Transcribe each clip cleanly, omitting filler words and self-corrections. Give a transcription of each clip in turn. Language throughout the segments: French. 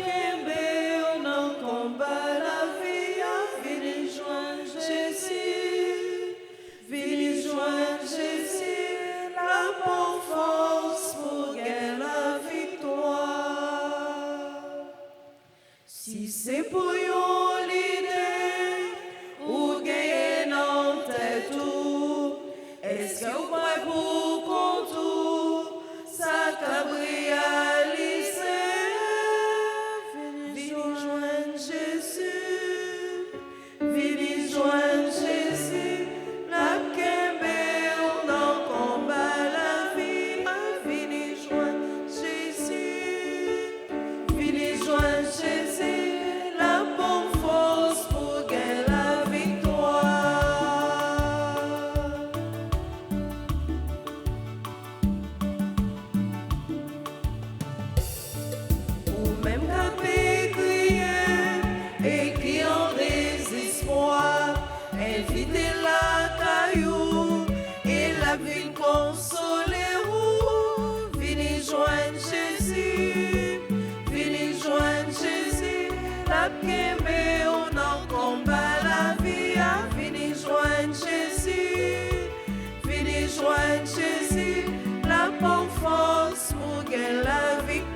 kembe, on en combat la vie, vini joindre Jésus, vini joindre Jésus, la bonne force pour gagner la victoire. Si c'est pour yon l'idée, ou gagner dans tête tout, est-ce que vous croyez pour contour, ça cabri à lycée, vini joindre Jésus, vini joindre Jésus, la kembe, on en combat la vie, vini joindre Jésus, vini joindre Jésus, la bonne force pour gagner la victoire. Ou même capé crier et qui en désespoir, inviter la caillou et la ville consoler ou vini joindre Jésus, vini joindre Jésus, la kembe, on en combat la vie, vini joindre Jésus, vini joindre Jésus, la bonne force pour gagner la victoire.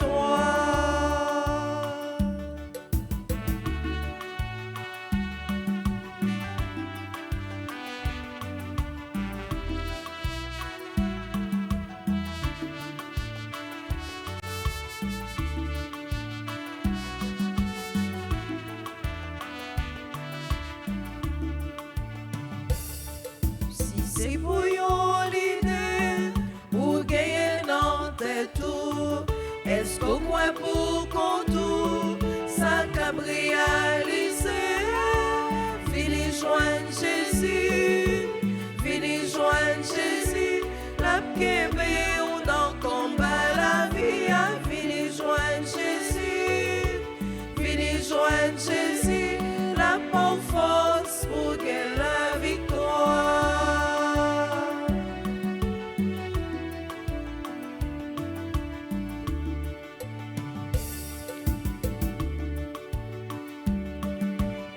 Si c'est pour yon l'idée, ou gagner dans tête tout, est-ce qu'au coin pour contour, ça cabri à lycée, vini joindre Jésus, vini joindre Jésus, la kembe, on en combat la vie, vini joindre Jésus, vini joindre Jésus, la bonne force pour gagner la victoire.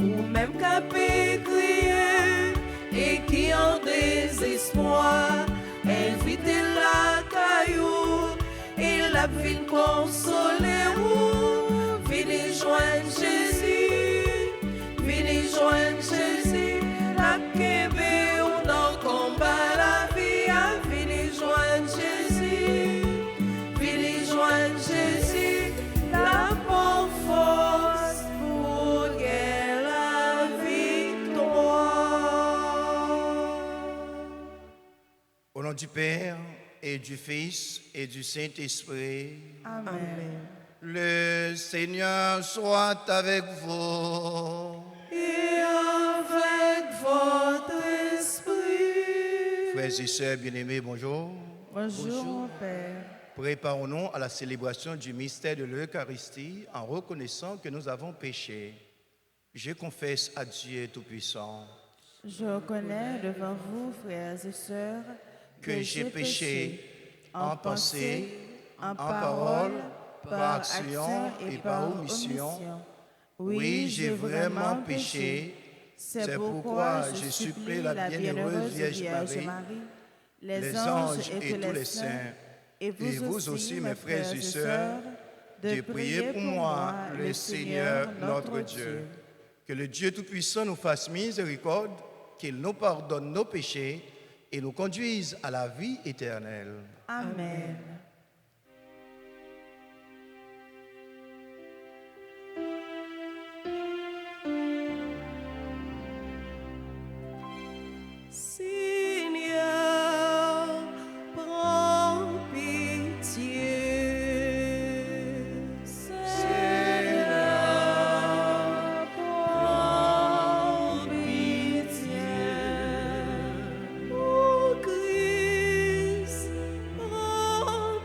Ou même capé crier et qui en désespoir, inviter la caillou et la ville consoler ou vini joindre Jésus, vini joindre Jésus, la kembe, on en combat la vie, vini joindre Jésus, vini joindre Jésus, la bonne force pour gagner la victoire. Au nom du Père et du Fils et du Saint-Esprit, Amen. le Seigneur soit avec vous. Et avec votre esprit. Frères et sœurs bien-aimés, bonjour. Bonjour, mon Père. Préparons-nous à la célébration du mystère de l'Eucharistie en reconnaissant que nous avons péché. Je confesse à Dieu Tout-Puissant Je reconnais devant vous, frères et sœurs, que j'ai péché en pensée, en parole, par action et par omission. Oui, j'ai vraiment péché. C'est pourquoi je supplie la bienheureuse Vierge Marie, les anges et tous les saints, et vous aussi, mes frères et sœurs, de prier pour moi, le Seigneur notre Dieu. Que le Dieu Tout-Puissant nous fasse miséricorde, qu'il nous pardonne nos péchés et nous conduise à la vie éternelle. Amen. Seigneur, prends pitié. Seigneur, prends pitié. Ô Christ, prends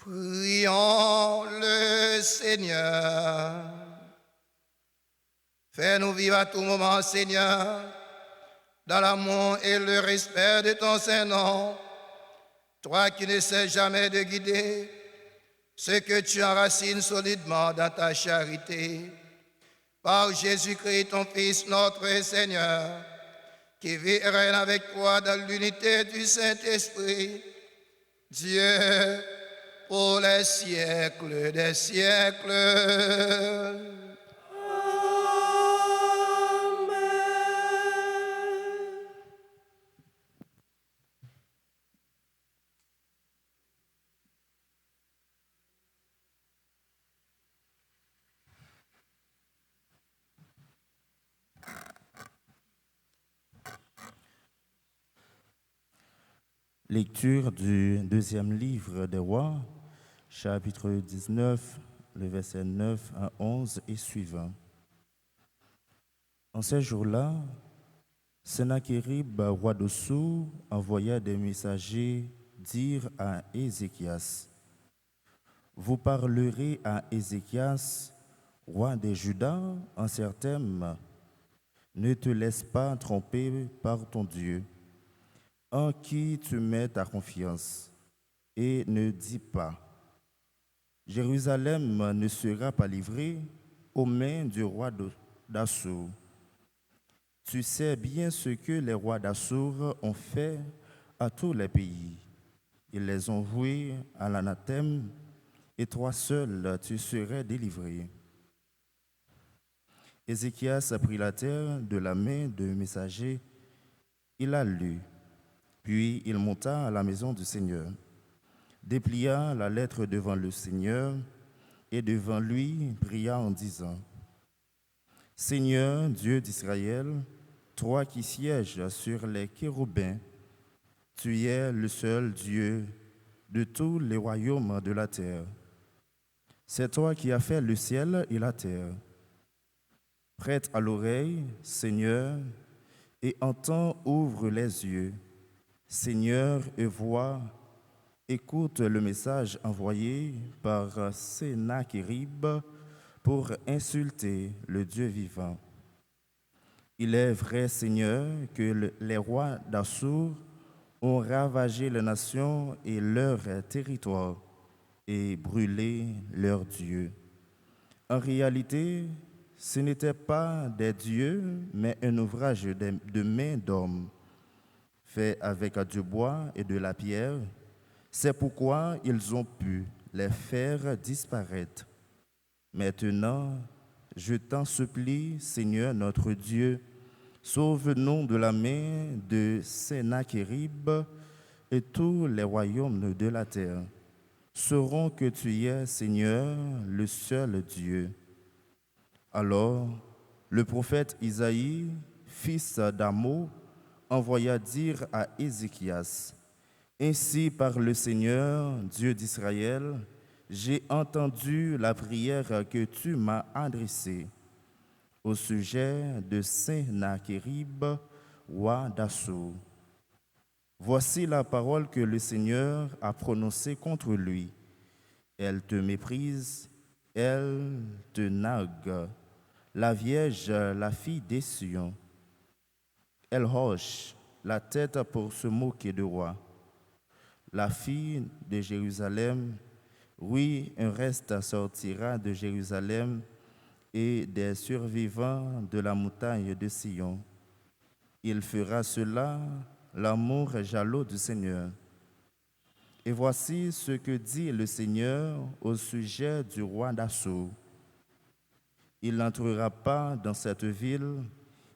Prions le Seigneur. Fais-nous vivre à tout moment, Seigneur, dans l'amour et le respect de ton Saint-Nom, toi qui ne sais jamais de guider ce que tu enracines solidement dans ta charité. Par Jésus-Christ, ton Fils, notre Seigneur, qui vit et règne avec toi dans l'unité du Saint-Esprit, Dieu, pour les siècles des siècles. Lecture du deuxième livre des Rois, chapitre 19, le verset 9 à 11 et suivant. En ces jours-là, Sennachérib, roi d'Assur, envoya des messagers dire à Ézéchias: Vous parlerez à Ézéchias, roi des Judas, en ces termes: Ne te laisse pas tromper par ton Dieu, en qui tu mets ta confiance, et ne dis pas: Jérusalem ne sera pas livrée aux mains du roi d'Assur. Tu sais bien ce que les rois d'Assur ont fait à tous les pays. Ils les ont voués à l'anathème, et toi seul tu serais délivré. Ézéchias a pris la terre de la main de messager, il a lu, puis il monta à la maison du Seigneur, déplia la lettre devant le Seigneur, et devant lui pria en disant: Seigneur, Dieu d'Israël, toi qui sièges sur les chérubins, tu es le seul Dieu de tous les royaumes de la terre. C'est toi qui as fait le ciel et la terre. Prête à l'oreille, Seigneur, et entends, ouvre les yeux. Seigneur, et vois, écoute le message envoyé par Sennachérib pour insulter le Dieu vivant. Il est vrai, Seigneur, que les rois d'Assur ont ravagé les nations et leur territoire et brûlé leurs dieux. En réalité, ce n'était pas des dieux, mais un ouvrage de main d'homme, fait avec du bois et de la pierre. C'est pourquoi ils ont pu les faire disparaître. Maintenant, je t'en supplie, Seigneur notre Dieu, sauve-nous de la main de Sennachérib, et tous les royaumes de la terre sauront que tu es, Seigneur, le seul Dieu. Alors, le prophète Isaïe, fils d'Amos, envoya dire à Ézéchias: Ainsi parle le Seigneur, Dieu d'Israël, j'ai entendu la prière que tu m'as adressée au sujet de Sennachérib, roi d'Assur. Voici la parole que le Seigneur a prononcée contre lui. Elle te méprise, elle te nargue, la Vierge, la fille des Sion. Elle hoche la tête pour se moquer de roi. La fille de Jérusalem, oui, un reste sortira de Jérusalem et des survivants de la montagne de Sion. Il fera cela, l'amour jaloux du Seigneur. Et voici ce que dit le Seigneur au sujet du roi d'Assur. Il n'entrera pas dans cette ville,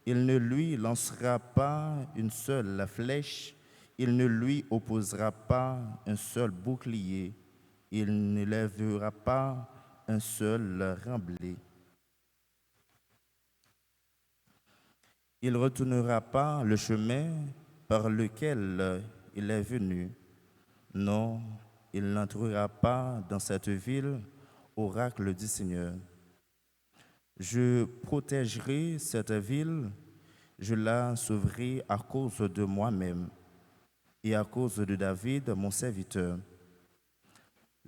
il ne lui lancera pas une seule flèche, il ne lui opposera pas un seul bouclier, il ne lèvera pas un seul remblai. Il ne retournera pas le chemin par lequel il est venu. Non, il n'entrera pas dans cette ville, oracle du Seigneur. Je protégerai cette ville, je la sauverai à cause de moi-même et à cause de David, mon serviteur.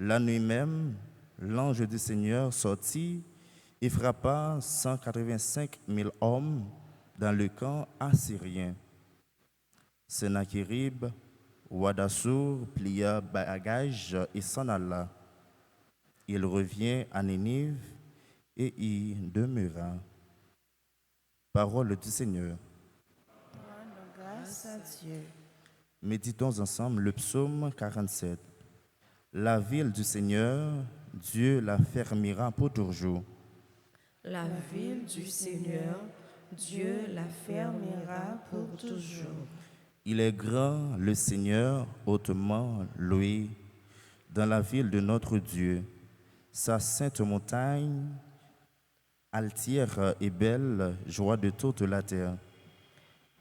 La nuit même, l'ange du Seigneur sortit et frappa 185 000 hommes dans le camp assyrien. Sennacherib, roi d'Assur, plia bagages et s'en alla. Il revient à Ninive et y demeura. Parole du Seigneur. Rendons grâce à Dieu. Méditons ensemble le psaume 47. La ville du Seigneur, Dieu la fermera pour toujours. La ville du Seigneur, Dieu la fermera pour toujours. Il est grand, le Seigneur, hautement loué, dans la ville de notre Dieu. Sa sainte montagne, altière et belle, joie de toute la terre.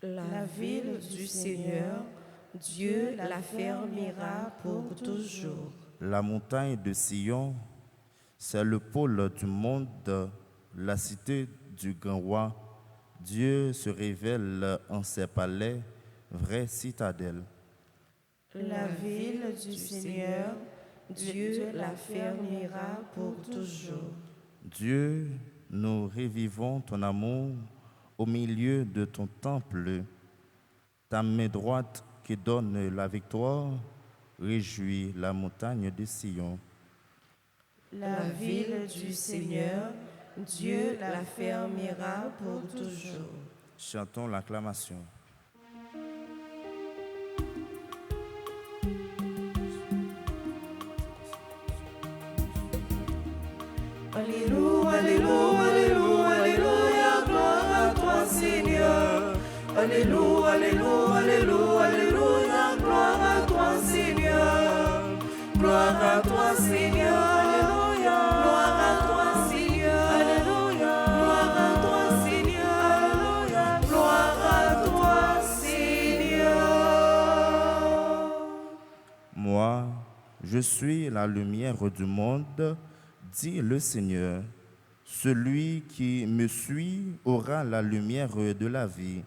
La ville du Seigneur, Dieu la fermera pour toujours. La montagne de Sion, c'est le pôle du monde, la cité du grand roi. Dieu se révèle en ses palais, vraie citadelle. La ville du Seigneur, Dieu la fermera pour toujours. Dieu, nous revivons ton amour au milieu de ton temple. Ta main droite qui donne la victoire réjouit la montagne de Sion. La ville du Seigneur, Dieu la fermera pour toujours. Chantons l'acclamation. Alléluia, Alléluia, Alléluia, Alléluia, gloire à toi Seigneur. Alléluia, Alléluia, Alléluia, Alléluia, gloire à toi Seigneur. Gloire à toi Seigneur, Alléluia, gloire à toi Seigneur, Alléluia, gloire à toi Seigneur, Alléluia, gloire à toi Seigneur. Moi, je suis la lumière du monde, dit le Seigneur. Celui qui me suit aura la lumière de la vie.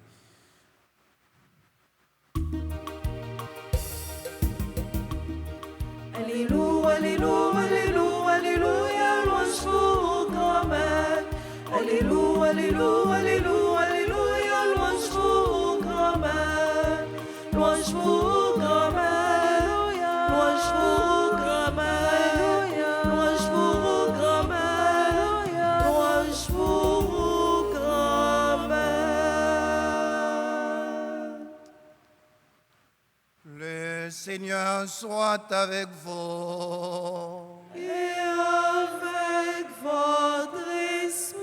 Alléluia, Alléluia, Alléluia, Alléluia, louange pour grand maître. Alléluia, Alléluia, Alléluia, Alléluia, louange pour grand maître. Louange pour grand maître. Louange pour grand maître. Louange pour grand maître. Louange pour grand maître. Le Seigneur soit avec vous. Et avec votre esprit.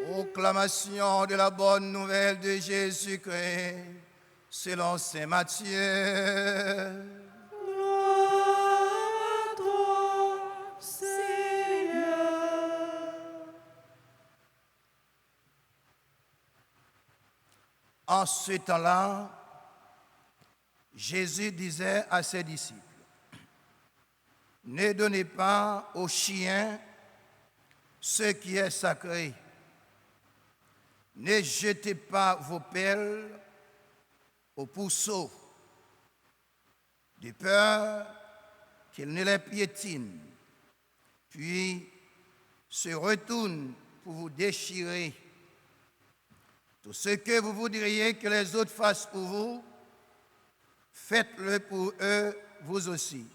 Proclamation de la bonne nouvelle de Jésus-Christ selon saint Matthieu. Gloire à toi, Seigneur. En ce temps-là, Jésus disait à ses disciples, « Ne donnez pas aux chiens ce qui est sacré. Ne jetez pas vos pelles aux pourceaux, de peur qu'ils ne les piétinent, puis se retournent pour vous déchirer. Tout ce que vous voudriez que les autres fassent pour vous, faites-le pour eux, vous aussi.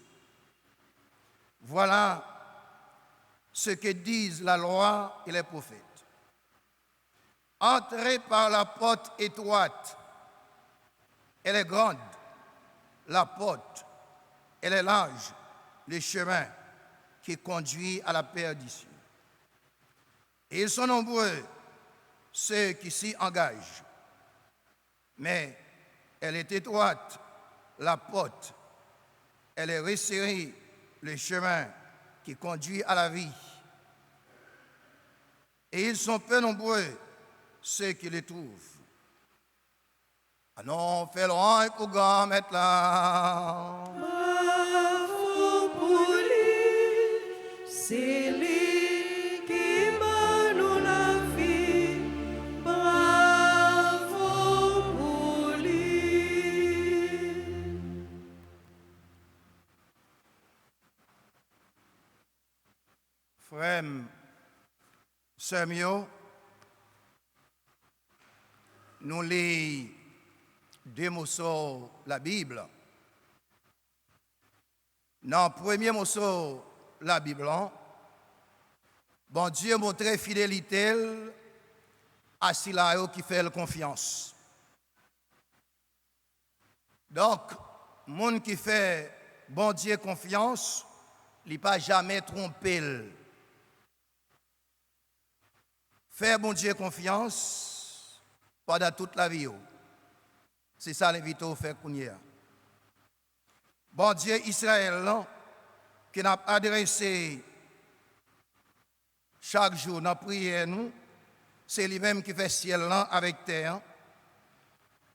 Voilà ce que disent la loi et les prophètes. Entrez par la porte étroite. Elle est grande, la porte. Elle est large, le chemin qui conduit à la perdition. Et ils sont nombreux, ceux qui s'y engagent. Mais elle est étroite, la porte. Elle est resserrée, le chemin qui conduit à la vie. Et ils sont peu nombreux, ceux qui le trouvent. Allons, fais loin pour grand mettre là. Bravo pour lui, c'est lui qui m'a nous la vie. Bravo pour lui. Frère, sœur, nous lisons deux mots sur la Bible. Dans le premier mot sur la Bible, bon Dieu montre fidélité à ceux qui fait confiance. Donc, monde qui fait bon Dieu confiance, il n'a pas jamais trompé. Faire bon Dieu confiance pendant toute la vie. C'est ça l'invite à faire qu'on bon Dieu Israël, qui n'a adressé chaque jour dans la prière, c'est lui-même qui fait ciel avec terre.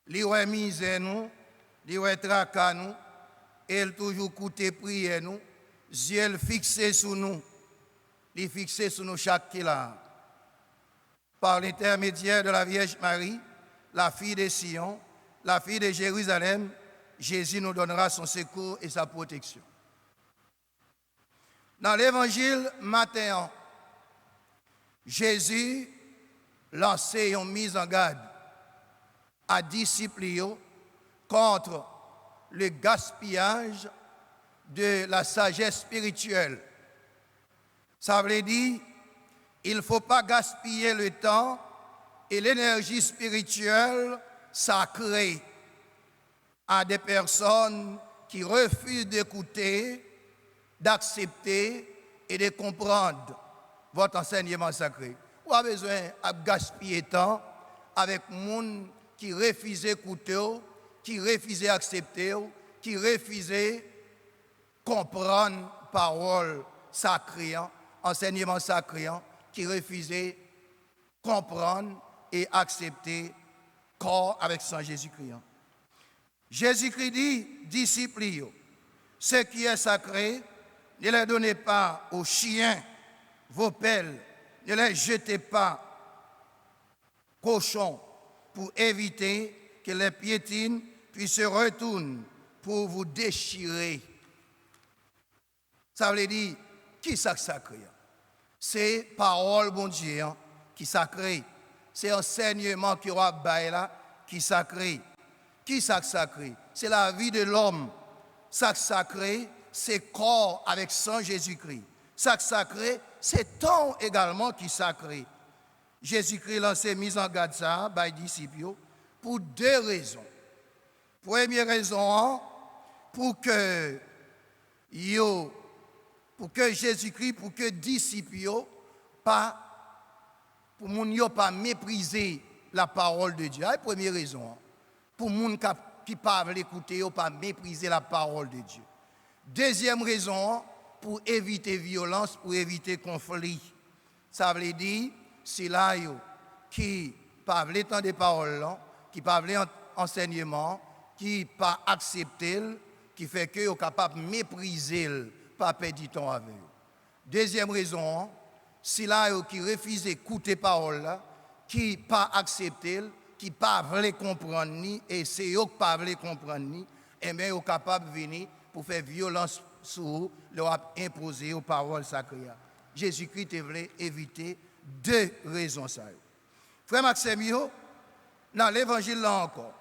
Lui ouais misère nous, lui ouais tracas nous, et il toujours coûté prière nous, yeux fixé sur nous, il fixé sur nous chaque qui là. Par l'intermédiaire de la Vierge Marie, la fille de Sion, la fille de Jérusalem, Jésus nous donnera son secours et sa protection. Dans l'évangile Matthieu, Jésus lançait une mise en garde à disciples contre le gaspillage de la sagesse spirituelle. Ça veut dire il ne faut pas gaspiller le temps et l'énergie spirituelle sacrée à des personnes qui refusent d'écouter, d'accepter et de comprendre votre enseignement sacré. Vous avez besoin de gaspiller temps avec des gens qui refusent d'écouter, qui refusent d'accepter, qui refusent comprendre parole sacrée, enseignement sacré, qui refusent comprendre et accepter corps avec sang Jésus-Christ. Jésus-Christ dit, disciples, ce qui est sacré, ne les donnez pas aux chiens, vos pelles, ne les jetez pas cochons pour éviter que les piétines puis se retournent pour vous déchirer. Ça veut dire, qui est sacré? C'est parole, bon Dieu, qui est sacré. C'est enseignement qui aura bail qui est sacré. Qui est sacré? C'est la vie de l'homme. Sacré, c'est corps avec sang Jésus-Christ. Sacré, c'est temps également qui est sacré. Jésus-Christ lance mise en garde ça, par les disciples, pour deux raisons. Première raison, pour que Jésus-Christ, pour que les disciples pour ne pas mépriser la parole de Dieu. C'est la première raison. Pour les gens qui ne peuvent pas l'écouter, pas mépriser la parole de Dieu. Deuxième raison, pour éviter violence, pour éviter conflit. Ça veut dire, c'est là qui ne peuvent pas entendre des paroles, qui ne peuvent pas enseignement, qui ne peuvent pas accepter, qui fait que sont capables de mépriser, pas perdre du temps avec eux. Deuxième raison, c'est là qui refusent d'écouter paroles, qui ne pas accepter, qui ne peuvent pas comprendre ni, et c'est eux qui ne peuvent pas comprendre ni, et bien ils sont capables de venir pour faire violence sur eux, leur imposer aux paroles sacrées. Jésus-Christ voulait éviter deux raisons. Frère Maxime, dans l'évangile là encore,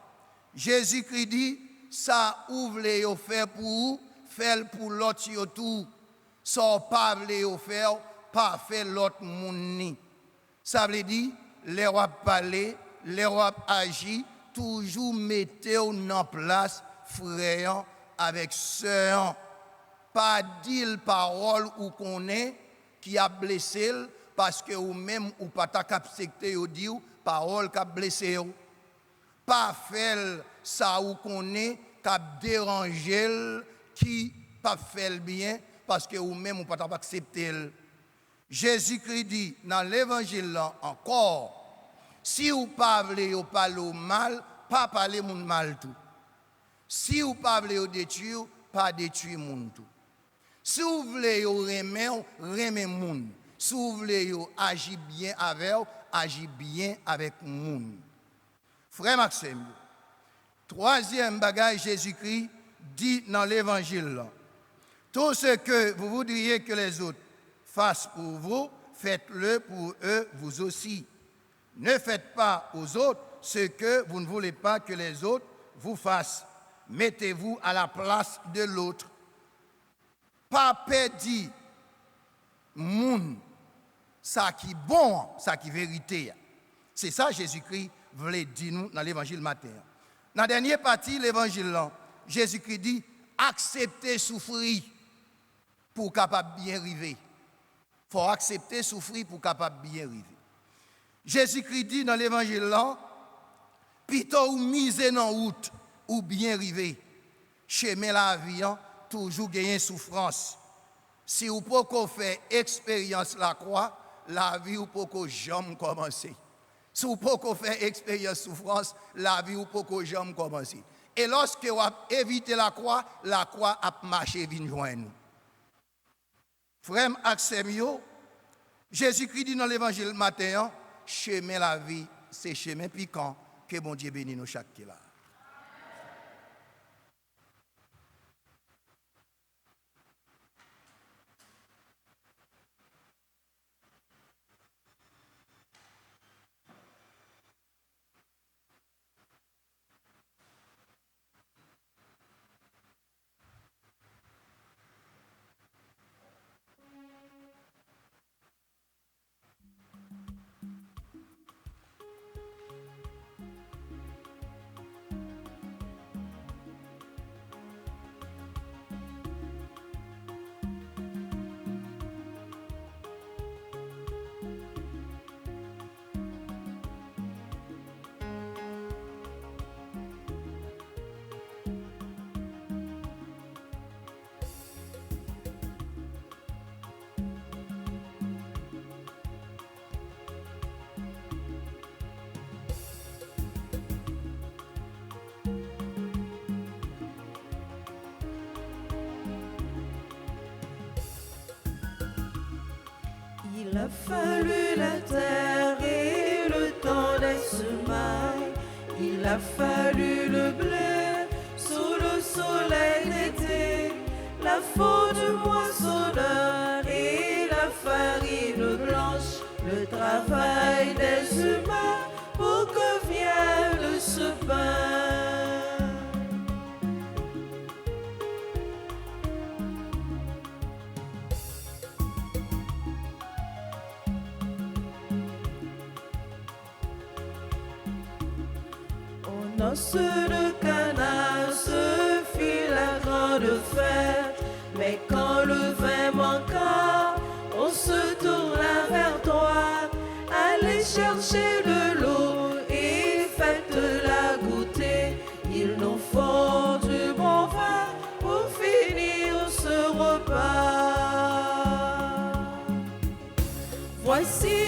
Jésus-Christ dit, ça ouvre les faire pour vous, faire pour l'autre tout. Ça pas voulez faire, pas faire l'autre monde. Ça veut dire, les rois parler, les rois agir, toujours mettez en place frère avec sœur. Pas dire parole ou qu'on est qui a blessé parce que ou même ou pas ta accepté ou dire parole qui a blessé. Pas faire ça ou qu'on est qui a dérangé qui pas fait bien parce que ou même ou pas accepté. Jésus-Christ dit dans l'évangile là encore, si vous parlez ou parlez mal, pas parler mon mal tout. Si vous parlez ou détruire, pas détruire mon tout. Si vous voulez remettre moun. Si vous voulez agir bien avec, agir bien avec moun. Frère Maxime, troisième bagage Jésus-Christ dit dans l'évangile, tout ce que vous voudriez que les autres fassent pour vous, faites-le pour eux vous aussi. Ne faites pas aux autres ce que vous ne voulez pas que les autres vous fassent. Mettez-vous à la place de l'autre. Pas perdre moun, ça qui bon, ça qui vérité. C'est ça Jésus-Christ voulait dire nous dans l'évangile matin. Dans la dernière partie de l'évangile, Jésus-Christ dit acceptez souffrir pour capable bien arriver. Il faut accepter souffrir pour capable bien arriver. Jésus-Christ dit dans l'évangile là, plutôt ou miser dans route ou bien arriver. Chemin la vie toujours gagner souffrance. Si vous pouvez faire expérience la croix, la vie vous pouvez jamais commencer. Si vous pouvez faire expérience souffrance, la vie vous pouvez jamais commencer. Et lorsque vous évitez la croix a marché vient joindre nous. Frère Axemio, Jésus-Christ dit dans l'évangile matin, chemin la vie, c'est chemin piquant que bon Dieu bénisse nous chaque là. Il a fallu la terre et le temps des semailles. Il a fallu le blé sous le soleil d'été, la faune du moissonneur et la farine blanche, le travail des humains pour que vienne ce pain. Noces de Cana se fit la grande fête, mais quand le vin manqua, on se tourna vers toi. Allez chercher de l'eau et faites-la goûter. Il nous faut du bon vin pour finir ce repas. Voici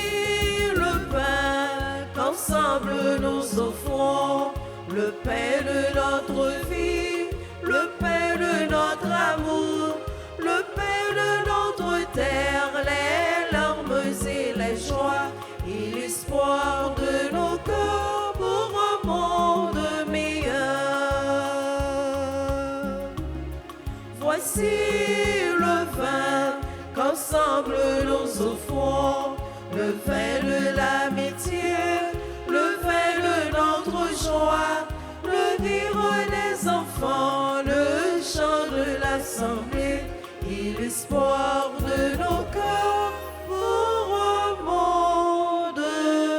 le pain qu'ensemble nous offrons, le pain de notre vie, le pain de notre amour, le pain de notre terre, les larmes et les joies, et l'espoir de nos cœurs pour un monde meilleur. Voici le vin qu'ensemble nous offrons, le vin de l'amitié, le vin de notre joie, le rire des enfants, le chant de l'assemblée et l'espoir de nos cœurs pour un monde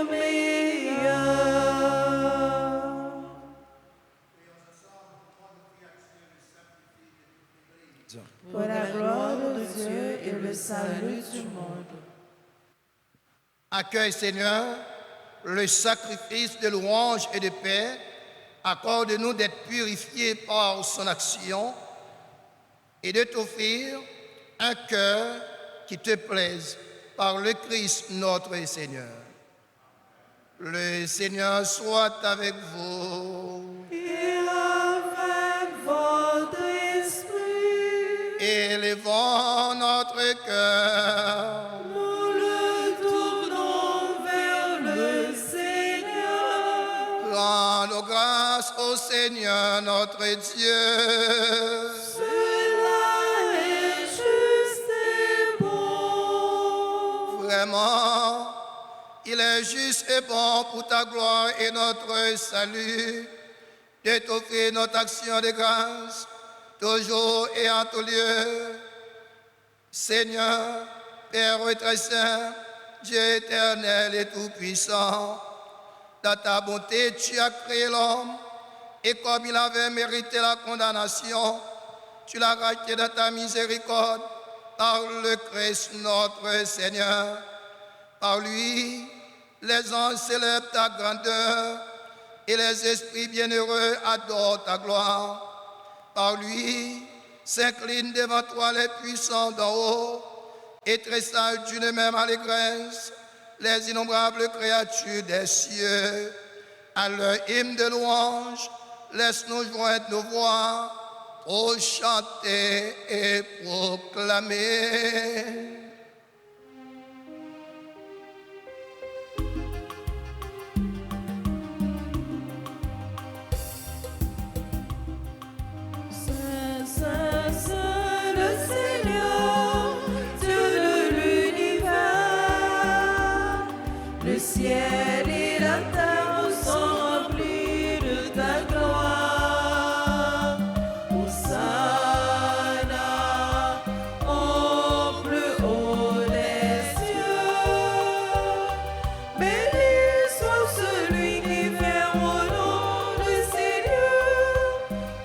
meilleur. Pour la gloire de Dieu et le salut du monde. Accueille, Seigneur, le sacrifice de louange et de paix. Accorde-nous d'être purifiés par son action et de t'offrir un cœur qui te plaise par le Christ notre Seigneur. Le Seigneur soit avec vous. Et avec votre esprit. Élevons notre cœur. Nous le tournons vers le Seigneur. Rendons grâce au Seigneur notre Dieu. Cela est juste et bon. Vraiment, il est juste et bon pour ta gloire et notre salut de t'offrir notre action de grâce, toujours et en tout lieu. Seigneur, Père très saint, Dieu éternel et tout-puissant, dans ta bonté, tu as créé l'homme, et comme il avait mérité la condamnation, tu l'as racheté dans ta miséricorde par le Christ notre Seigneur. Par lui, les anges célèbrent ta grandeur et les esprits bienheureux adorent ta gloire. Par lui, s'inclinent devant toi les puissants d'en haut et tressaillent d'une même allégresse les innombrables créatures des cieux. À leur hymne de louange, laisse-nous joindre nos voix pour chanter et proclamer. Le ciel et la terre sont remplis de ta gloire. Hosanna au plus haut des cieux. Béni soit celui qui vient au nom du Seigneur.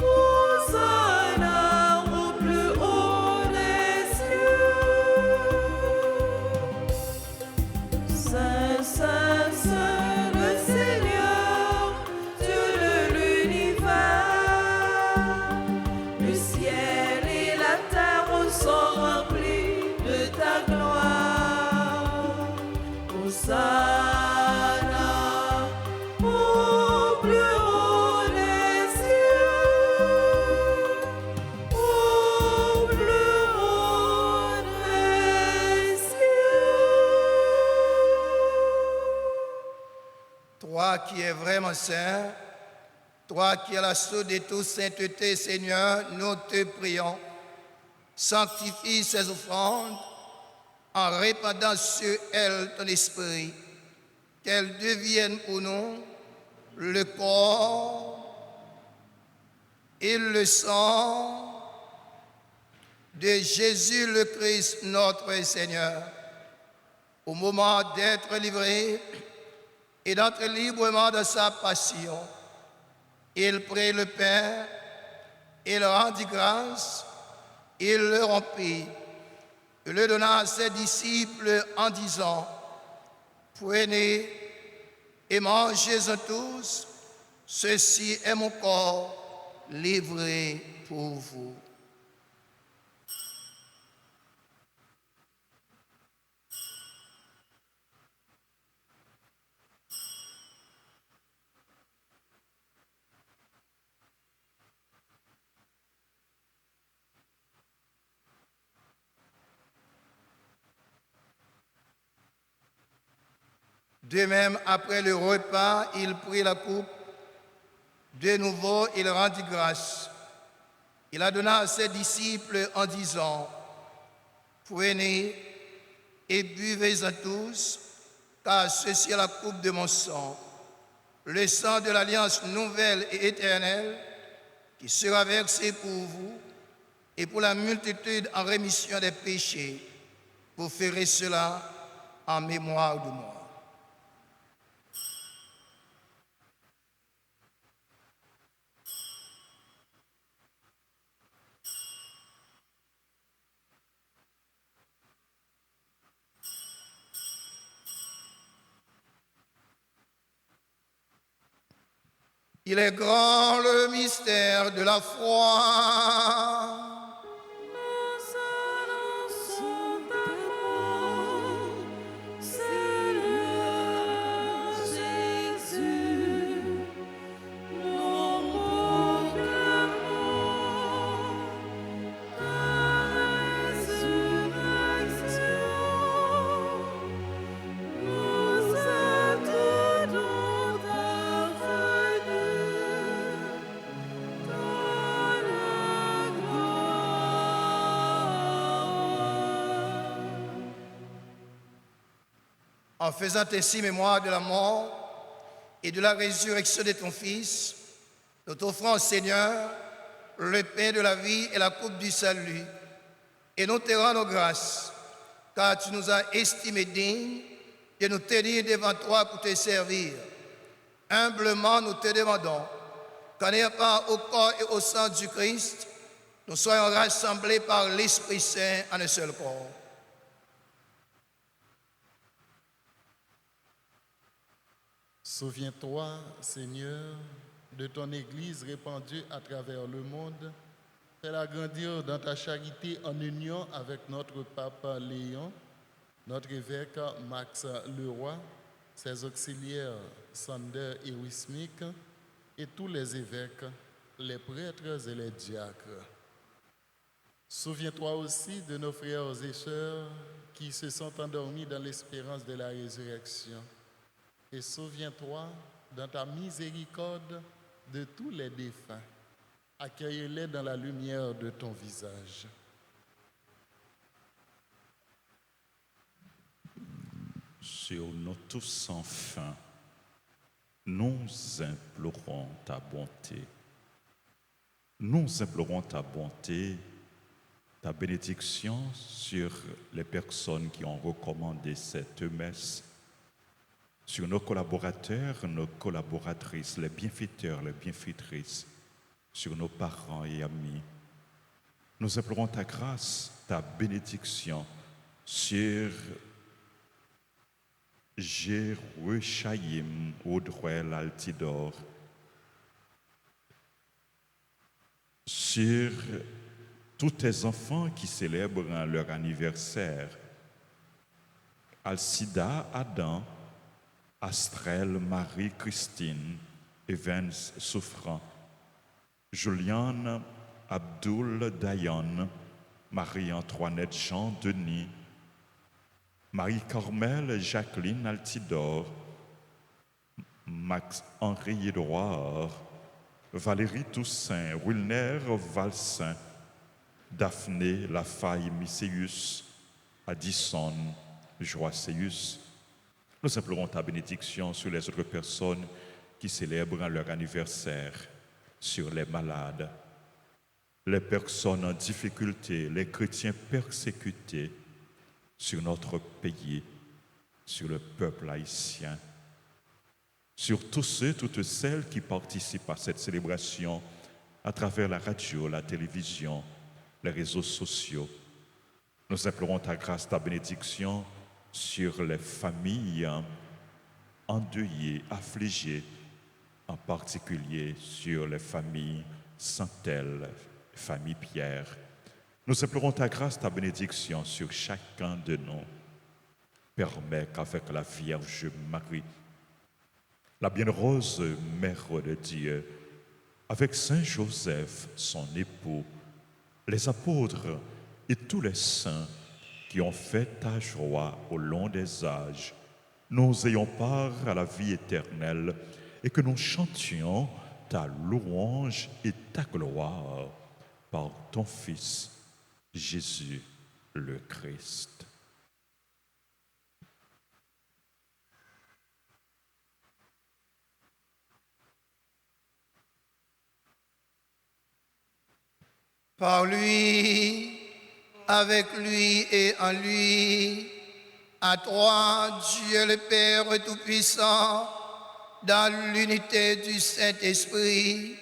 Hosanna au plus haut des cieux. Saint, Saint, Saint, le Seigneur, Dieu de l'univers. Le ciel et la terre sont remplis de ta gloire. Hosanna au plus haut des cieux. Au plus haut des cieux. Toi qui es vraiment saint, toi qui es la source de toute sainteté, Seigneur, nous te prions. Sanctifie ces offrandes en répandant sur elles ton esprit, qu'elles deviennent pour nous le corps et le sang de Jésus le Christ, notre Seigneur. Au moment d'être livré et d'entrer librement dans sa passion, il prit le pain, il rendit grâce, il le rompit, et le donna à ses disciples en disant: prenez et mangez-en tous, ceci est mon corps livré pour vous. De même, après le repas, il prit la coupe. De nouveau, il rendit grâce. Il la donna à ses disciples en disant: prenez et buvez-en tous, car ceci est la coupe de mon sang, le sang de l'alliance nouvelle et éternelle, qui sera versé pour vous et pour la multitude en rémission des péchés. Vous ferez cela en mémoire de moi. Il est grand le mystère de la foi. Gloire. En faisant ainsi mémoire de la mort et de la résurrection de ton Fils, nous t'offrons au Seigneur le pain de la vie et la coupe du salut. Et nous te rendons grâce, car tu nous as estimés dignes de nous tenir devant toi pour te servir. Humblement, nous te demandons qu'en ayant part au corps et au sang du Christ, nous soyons rassemblés par l'Esprit Saint en un seul corps. Souviens-toi, Seigneur, de ton Église répandue à travers le monde. Fais-la grandir dans ta charité en union avec notre pape Léon, notre évêque Max Leroy, ses auxiliaires Sander et Wismic, et tous les évêques, les prêtres et les diacres. Souviens-toi aussi de nos frères et sœurs qui se sont endormis dans l'espérance de la résurrection. Et souviens-toi, dans ta miséricorde, de tous les défunts. Accueille-les dans la lumière de ton visage. Sur nous tous sans fin, nous implorons ta bonté. Nous implorons ta bonté, ta bénédiction sur les personnes qui ont recommandé cette messe, sur nos collaborateurs, nos collaboratrices, les bienfaiteurs, les bienfaitrices, sur nos parents et amis. Nous implorons ta grâce, ta bénédiction sur Jérusalem, Audrey, Altidore, sur tous tes enfants qui célèbrent leur anniversaire, Alcida, Adam, Astrel, Marie, Christine, Evans, Souffrant, Juliane, Abdoul, Dayan, Marie-Antoinette, Jean, Denis, Marie-Carmel, Jacqueline, Altidore, Max-Henri Édouard, Valérie Toussaint, Wilner Valsin, Daphné Lafaille Misséus, Addison Joasséus. Nous implorons ta bénédiction sur les autres personnes qui célèbrent leur anniversaire, sur les malades, les personnes en difficulté, les chrétiens persécutés, sur notre pays, sur le peuple haïtien, sur tous ceux, toutes celles qui participent à cette célébration à travers la radio, la télévision, les réseaux sociaux. Nous implorons ta grâce, ta bénédiction sur les familles endeuillées, affligées, en particulier sur les familles Santel, famille Pierre. Nous implorons ta grâce, ta bénédiction sur chacun de nous. Permets qu'avec la Vierge Marie, la bienheureuse Mère de Dieu, avec Saint Joseph, son époux, les apôtres et tous les saints qui ont fait ta joie au long des âges, nous ayons part à la vie éternelle et que nous chantions ta louange et ta gloire par ton Fils, Jésus le Christ. Par lui, avec lui et en lui, à toi, Dieu le Père Tout-Puissant, dans l'unité du Saint-Esprit,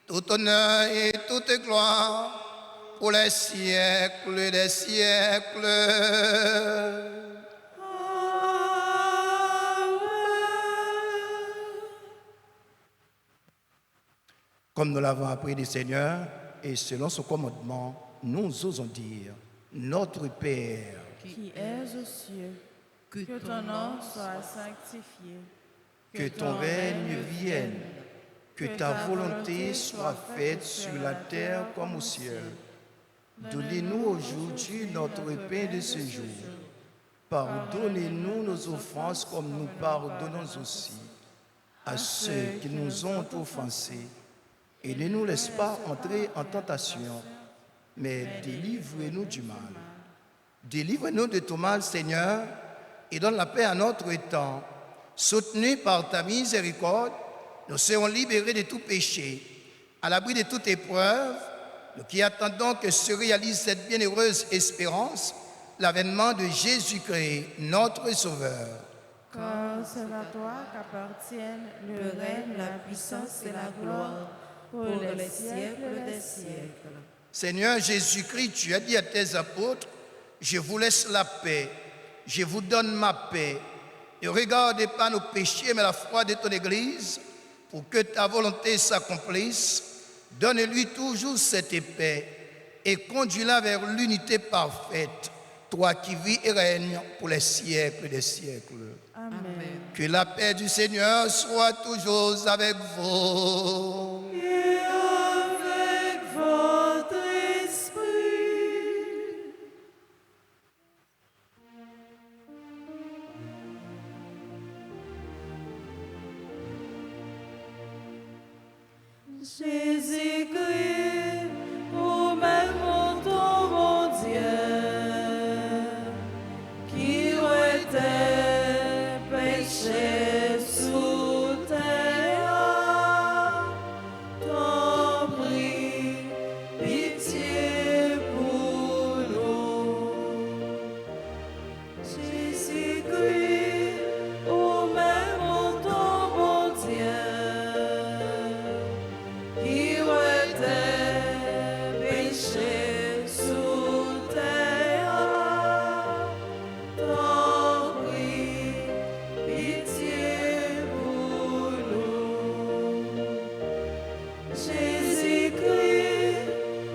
tout honneur et toute gloire pour les siècles des siècles. Comme nous l'avons appris du Seigneur, et selon son commandement, nous osons dire, notre Père, qui es aux cieux, que ton nom soit sanctifié, que ton règne vienne, que ta volonté soit faite sur la terre comme au ciel. Donnez-nous aujourd'hui notre pain de ce jour. Pardonnez-nous nos offenses comme nous pardonnons aussi à ceux qui nous ont offensés. Et ne nous laisse pas entrer en tentation, mais délivre-nous du mal. Délivre-nous de tout mal, Seigneur, et donne la paix à notre temps. Soutenus par ta miséricorde, nous serons libérés de tout péché, à l'abri de toute épreuve, nous qui attendons que se réalise cette bienheureuse espérance, l'avènement de Jésus-Christ, notre Sauveur. Car c'est à toi qu'appartiennent le règne, la puissance et la gloire pour les siècles des siècles. Seigneur Jésus-Christ, tu as dit à tes apôtres, je vous laisse la paix, je vous donne ma paix. Ne regarde pas nos péchés, mais la foi de ton Église, pour que ta volonté s'accomplisse. Donne-lui toujours cette paix et conduis-la vers l'unité parfaite, toi qui vis et règnes pour les siècles des siècles. Amen. Que la paix du Seigneur soit toujours avec vous. Et avec votre esprit. Jésus-Christ, ô même ton mon Dieu, qui était péché sous terre, t'en prie, pitié pour nous. Jésus-Christ, ô même ton bon Dieu, qui était péché sous terre, t'en prie, pitié pour nous. Jésus-Christ,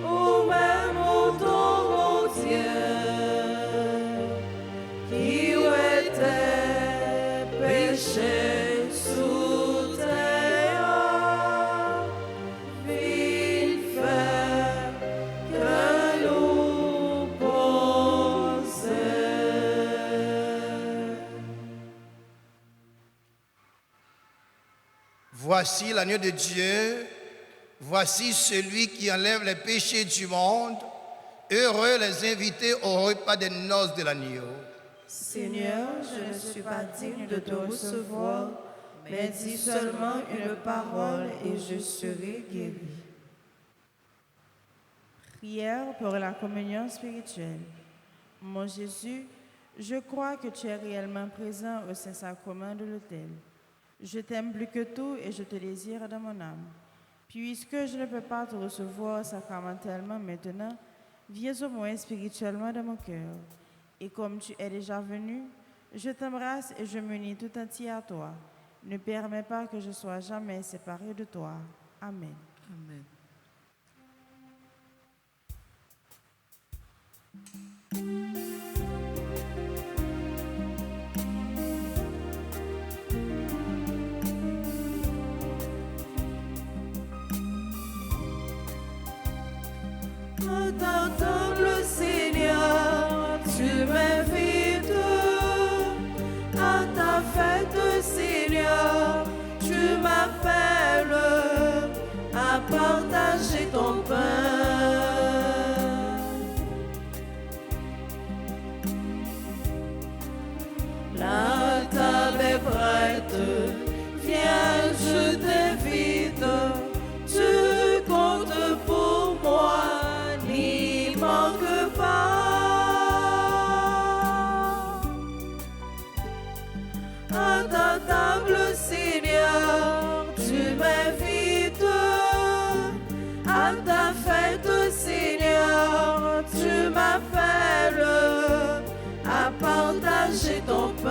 ô même ton bon Dieu, qui était péché sous terre, vite fait que nous pensons. Voici l'agneau de Dieu, voici celui qui enlève les péchés du monde. Heureux les invités au repas des noces de l'agneau. Seigneur, je ne suis pas digne de te recevoir, mais dis seulement une parole et je serai guéri. Prière pour la communion spirituelle. Mon Jésus, je crois que tu es réellement présent au Saint-Sacrement de l'autel. Je t'aime plus que tout et je te désire dans mon âme. Puisque je ne peux pas te recevoir sacramentellement maintenant, viens au moins spirituellement dans mon cœur. Et comme tu es déjà venu, je t'embrasse et je m'unis tout entier à toi. Ne permets pas que je sois jamais séparé de toi. Amen. Amen. À ta table, Seigneur, tu m'invites. À ta fête, Seigneur, tu m'appelles à partager ton pain. La table est prête, viens, je t'invite. Tu comptes pour moi, n'y manque pas. À ta table, Seigneur, tu m'invites. À ta fête, Seigneur, tu m'appelles à partager ton pain.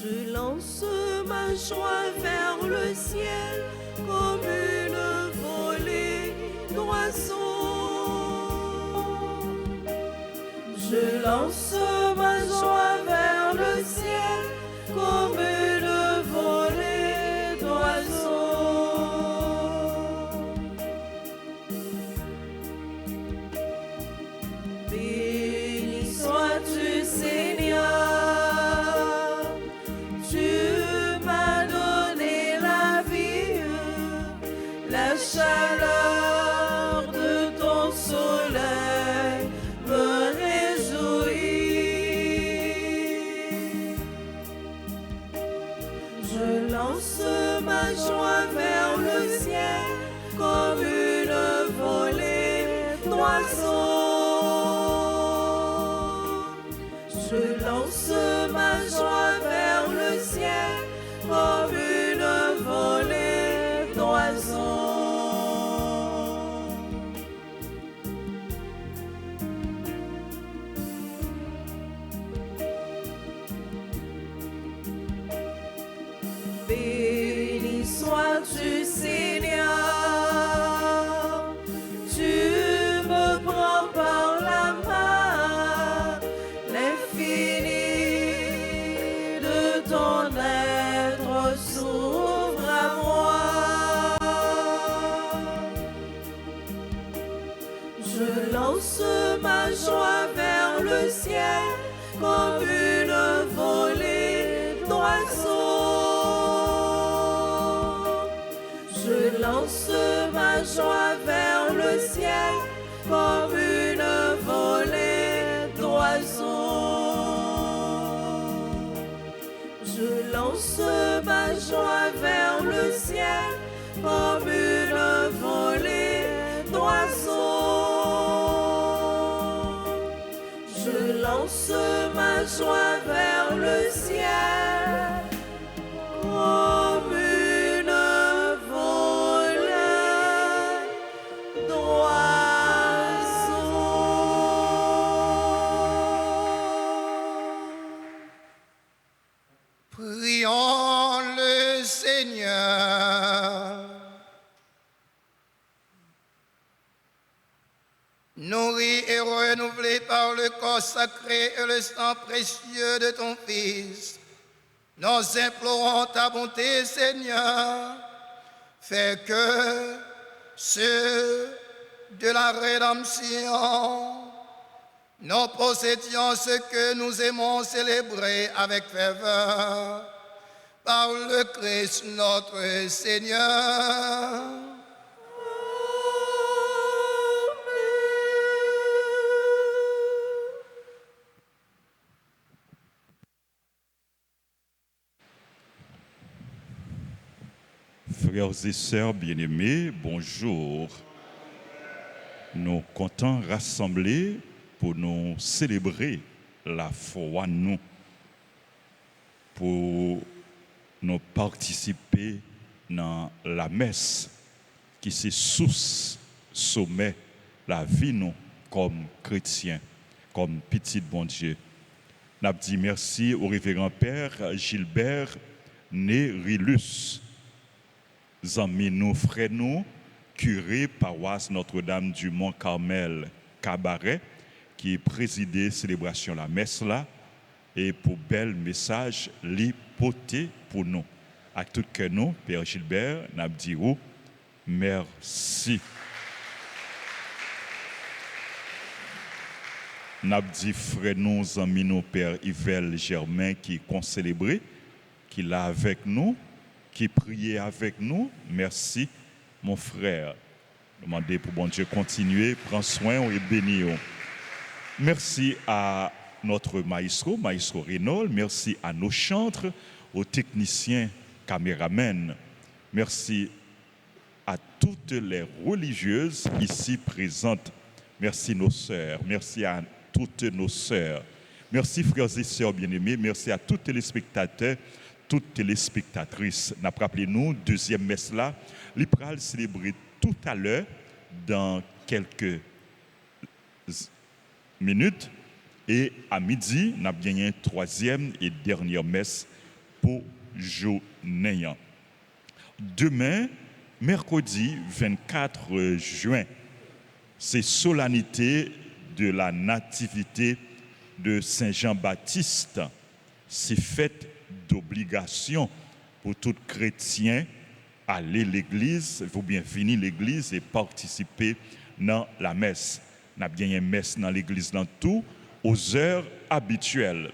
Je lance ma joie vers le ciel comme une volée d'oiseaux. Je lance ma joie vers le ciel comme une volée d'oiseaux. Béni sois-tu, Seigneur. La chaleur de ton soleil me réjouit. Je lance ma joie vers le ciel comme une volée d'oiseaux. Je lance ma joie vers le ciel comme une volée d'oiseaux. Béni sois-tu, Seigneur, tu me prends par la main, l'infini de ton être s'ouvre à moi. Je lance ma joie vers le ciel comme une volée d'oiseaux. Je lance ma joie vers le ciel comme une volée d'oiseaux. Je lance ma joie vers le ciel comme une volée d'oiseaux. Je lance ma joie vers le ciel comme une volée d'oiseaux. Prions le Seigneur. Nourris et renouvelés par le corps sacré et le sang précieux de ton Fils, nous implorons ta bonté, Seigneur. Fais que ceux de la rédemption, nous possédions ce que nous aimons célébrer avec ferveur par le Christ notre Seigneur. Frères et sœurs bien-aimés, bonjour. Nous comptons rassembler pour nous célébrer la foi nous, pour nous participer dans la messe qui c'est source, sommet, la vie nous comme chrétiens, comme petit bon Dieu. Nous dit merci au révérend Père Gilbert Nérilus, amis nous, frères nous, curé paroisse Notre-Dame du Mont-Carmel Cabaret, qui présidé célébration la messe là, et pour bel message l'hypothèse pour nous. À tout que nous, Père Gilbert, nous disons merci. Nous dit frère nous, amis nous, Père Yvel Germain, qui concélébré, qui l'a avec nous, qui priait avec nous. Merci, mon frère. Demandez pour bon Dieu continuer, prends soin et bénis. Merci à notre maestro Renaud. Merci à nos chantres, aux techniciens, caméramens. Merci à toutes les religieuses ici présentes. Merci nos sœurs. Merci à toutes nos sœurs. Merci frères et sœurs bien-aimés. Merci à tous les téléspectateurs, toutes téléspectatrices. N'a rappelé nous deuxième messe là, l'Ipral célébrer tout à l'heure dans quelques minutes et à midi, n'a gagné une troisième et dernière messe pour journée. Demain, mercredi 24 juin, c'est solennité de la nativité de Saint Jean-Baptiste. C'est fête d'obligation pour tout chrétien aller à l'église, il faut bien venir à l'église et participer dans la messe. On a bien une messe dans l'église dans tout aux heures habituelles.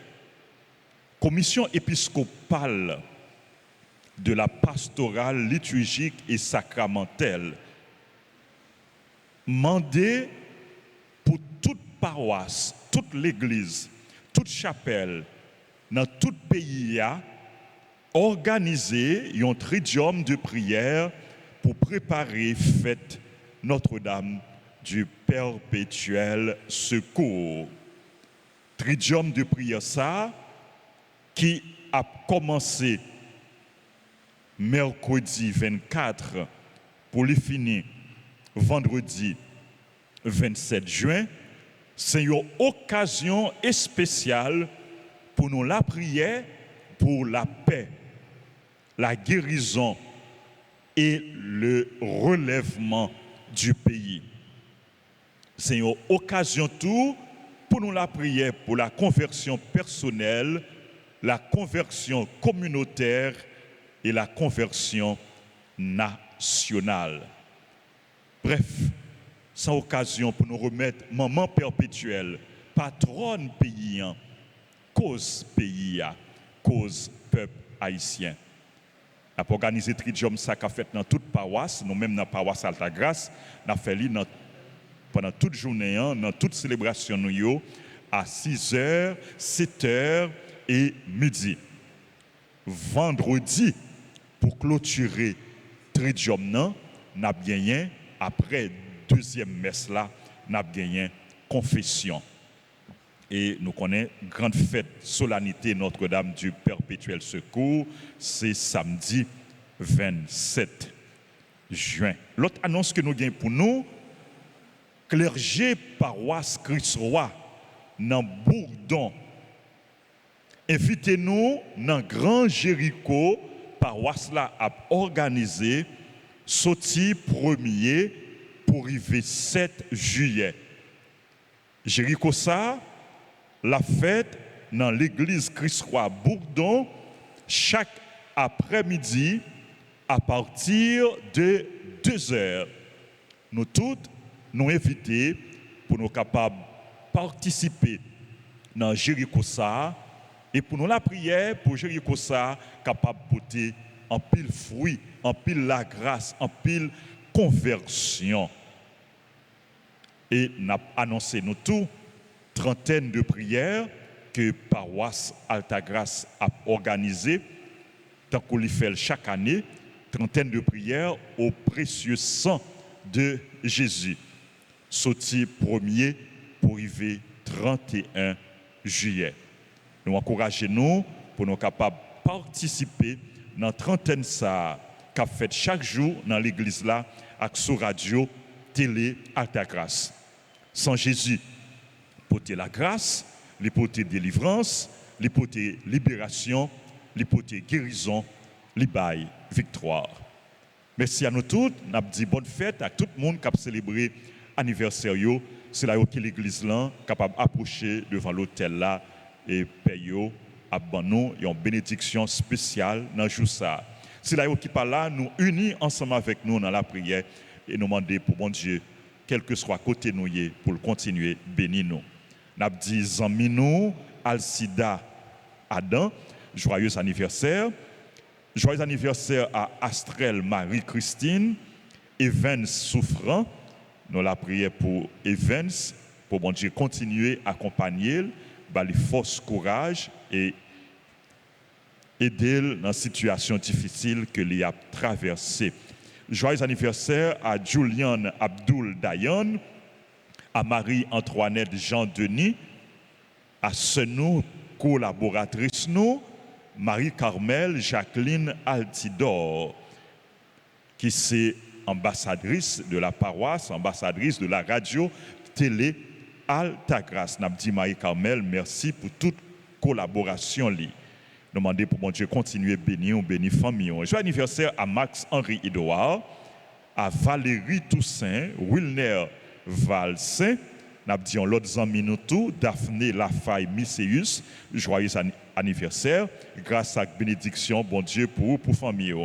Commission épiscopale de la pastorale liturgique et sacramentelle mandé pour toute paroisse, toute l'église, toute chapelle, dans tout pays, organiser un tridium de prière pour préparer fête Notre-Dame du perpétuel secours. Tridium de prière ça qui a commencé mercredi 24 pour les finir vendredi 27 juin, c'est une occasion spéciale pour nous la prière pour la paix, la guérison et le relèvement du pays. C'est une occasion tout pour nous la prière pour la conversion personnelle, la conversion communautaire et la conversion nationale. Bref, c'est occasion pour nous remettre maman perpétuelle, patronne pays, cause pays, cause peuple haïtien. On a organisé Tridium ça qu'a fait dans toute paroisse, nous-mêmes dans la paroisse Altagrace, on a fait pendant toute journée, dans toute célébration nous à 6h, 7h et midi. Vendredi, pour clôturer Tridium, on a gagné, après deuxième messe là, on a gagné confession. Et nous connaissons grande fête, solennité Notre-Dame du perpétuel secours, c'est samedi 27 juin. L'autre annonce que nous avons pour nous, clergé paroisse Christ-Roi dans Bourdon. Invitez-nous dans Grand Jéricho, paroisse là a organisé, sorti 1er pour arriver 7 juillet. Jéricho ça, la fête dans l'église Christ-Roi Bourdon chaque après-midi à partir de 2h. Nous toutes nous invitons pour nous capables de participer dans Jéricho ça et pour nous la prière pour Jéricho ça capable de porter en pile fruit, en pile la grâce, en pile conversion. Et nous avons annoncé nous tous trentaine de prières que paroisse Altagrace a organisées, tant qu'on les fait chaque année, trentaine de prières au précieux sang de Jésus. Sorti 1er pour arriver 31 juillet. Nous encourageons nous pour nous capables de participer dans trentaine ça qu'a fait chaque jour dans l'église là avec sur radio, télé Altagrace. Sans Jésus, porter la grâce, les porter délivrance, les porter libération, les porter guérison, les bail victoire. Merci à nous tous. Nous avons dit bonne fête à tout le monde qui a célébré l'anniversaire. C'est là que l'église là capable d'approcher devant l'hôtel là et payer à nous une bénédiction spéciale dans le jour ça. C'est là qui par là nous unis ensemble avec nous dans la prière et nous demander pour bon Dieu, quel que soit côté nous pour le continuer bénir nous. Nous avons dit amis nous Alcida Adam, joyeux anniversaire. Joyeux anniversaire à Astrel Marie-Christine, Evans Souffrant. Nous la prière pour Evans, pour bon Dieu continuer à accompagner, les force, courage et aider dans la situation difficile que lui a traversée. Joyeux anniversaire à Julian Abdul Dayan, à Marie-Antoinette Jean-Denis, à Senou, collaboratrice nous, Marie-Carmel Jacqueline Altidor, qui est ambassadrice de la paroisse, ambassadrice de la radio, télé Altagrace. N'a dit Marie-Carmel, merci pour toute collaboration. Nous demandons pour bon Dieu continuer à bénir famille. Joyeux anniversaire à Max-Henri Edouard, à Valérie Toussaint, Wilner Valsin, nous avons l'autre ami nous tout, Daphné Lafaille Misséus, joyeux anniversaire, grâce à la bénédiction, bon Dieu, pour famille.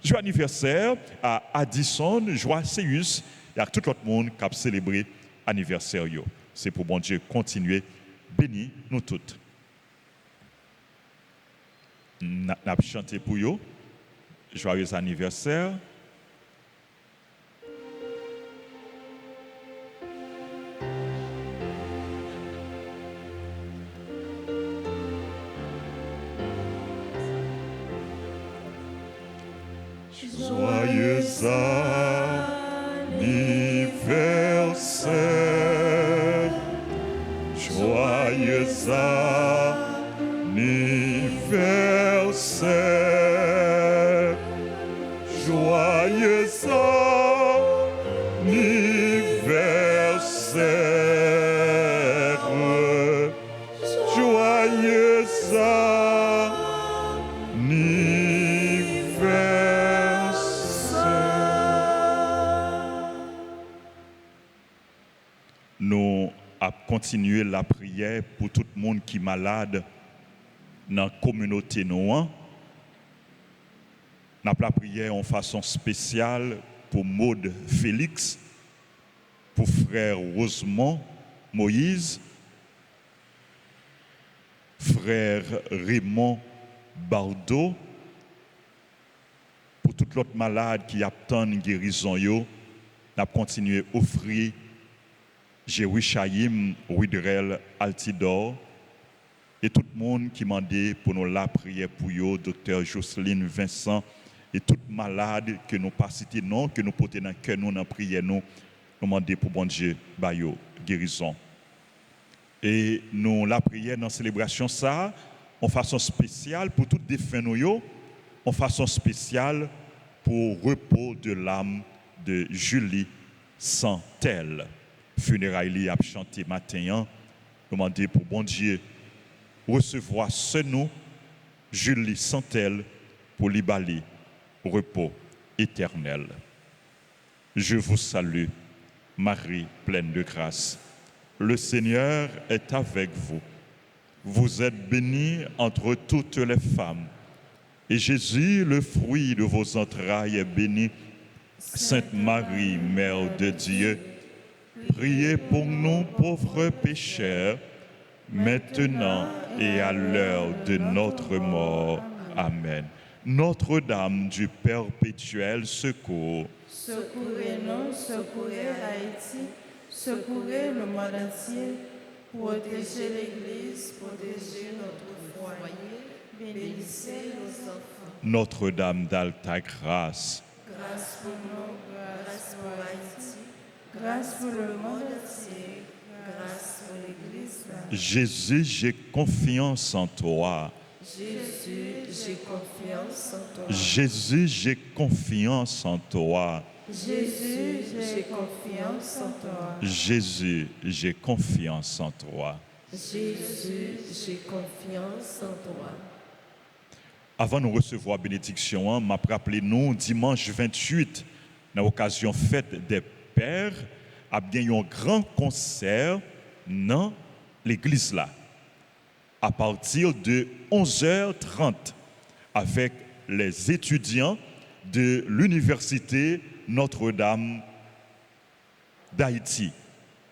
Joyeux anniversaire à Addison Joasseus et à tout l'autre monde qui a célébré l'anniversaire. C'est pour bon Dieu continuer, bénir nous toutes. Nous avons chanté pour eux. Joyeux anniversaire. Joyeux anniversaire, joyeux anniversaire, joyeux anniversaire, joyeux nous avons continué la prière pour tout le monde qui est malade dans la communauté noire. Nous avons la prière en façon spéciale pour Maud Félix, pour frère Rosemont Moïse, frère Raymond Bardo, pour tout l'autre malade qui attend une guérison. Nous avons continué à offrir Jéruchaïm, Widrel, Altidor, et tout le monde qui m'a demandé pour nous la prière pour eux, docteur Jocelyne Vincent, et tout malade que nous pas cité non, que nous portons dans le cœur, nous dans la prière, nous demandons pour bon Dieu, bayo, guérison. Et nous la prière dans la célébration, ça, en façon spéciale pour toutes les défunts, en façon spéciale pour repos de l'âme de Julie Santel. Funérailles a chanté matin, demander pour bon Dieu recevoir ce nom, Julie Santel, pour libérer repos éternel. Je vous salue, Marie pleine de grâce. Le Seigneur est avec vous. Vous êtes bénie entre toutes les femmes. Et Jésus, le fruit de vos entrailles, est béni. Sainte Marie, Mère de Dieu, priez pour nous pauvres pécheurs, maintenant et à l'heure de notre mort. Amen. Notre-Dame du perpétuel secours, Secourez-nous, secourez Haïti, secourez le monde entier, protégez l'Église, protégez notre foyer, bénissez nos enfants. Notre-Dame d'Alta Grâce, Grâce pour nous, grâce pour Haïti, grâce pour le monde entier, grâce pour l'Église. Jésus, j'ai confiance en toi. Jésus, j'ai confiance en toi. Jésus, j'ai confiance en toi. Jésus, j'ai confiance en toi. Jésus, j'ai confiance en toi. Jésus, j'ai confiance en toi. Avant de recevoir la bénédiction, m'a rappelé nous dimanche 28, dans l'occasion fête des pères, a bien un grand concert dans l'église là. À partir de 11h30 avec les étudiants de l'université Notre-Dame d'Haïti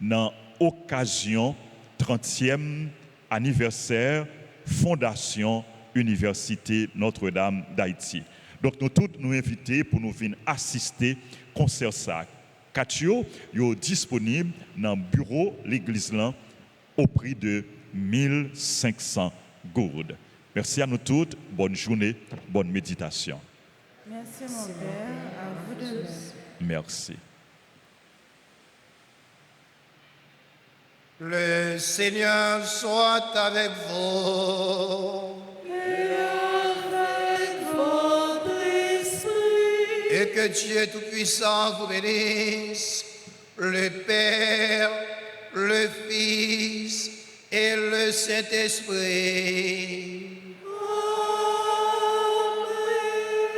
dans l'occasion 30e anniversaire Fondation Université Notre-Dame d'Haïti. Donc nous tous nous invitons pour nous venir assister au concert ça. Katio est disponible dans le bureau de l'église là au prix de 1500 gourdes. Merci à nous toutes. Bonne journée, bonne méditation. Merci mon Père, à vous de même. Merci. Le Seigneur soit avec vous. Et avec votre esprit. Et que Dieu Tout-Puissant vous bénisse, le Père, le Fils et le Saint-Esprit. Amen.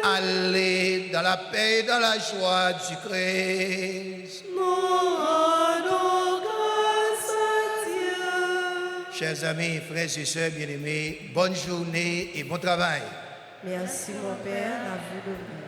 Allez dans la paix et dans la joie du Christ. Nous rendons grâce à Dieu. Chers amis, frères et sœurs bien-aimés, bonne journée et bon travail. Merci mon Père, à vous de vous.